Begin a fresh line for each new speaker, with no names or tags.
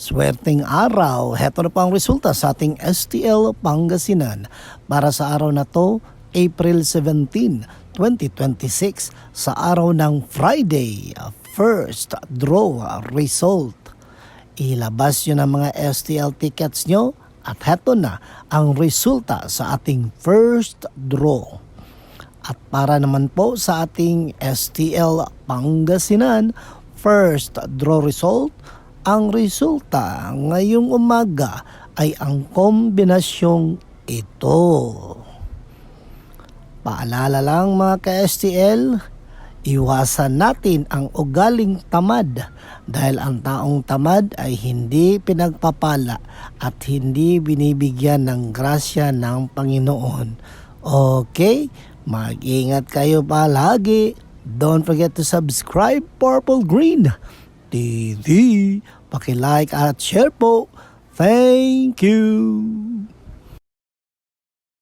Swerteng araw, heto na po ang resulta sa ating STL Pangasinan para sa araw na to, April 17, 2026, sa araw ng Friday, first draw result. Ilabas nyo ng mga STL tickets nyo at heto na ang resulta sa ating first draw. At para naman po sa ating STL Pangasinan, first draw result, ang resulta ngayong umaga ay ang kombinasyong ito. Paalala lang mga ka-STL, iwasan natin ang ugaling tamad dahil ang taong tamad ay hindi pinagpapala at hindi binibigyan ng grasya ng Panginoon. Okay? Mag-ingat kayo palagi. Don't forget to subscribe Purple Green TV. Paki-like at share po. Thank you.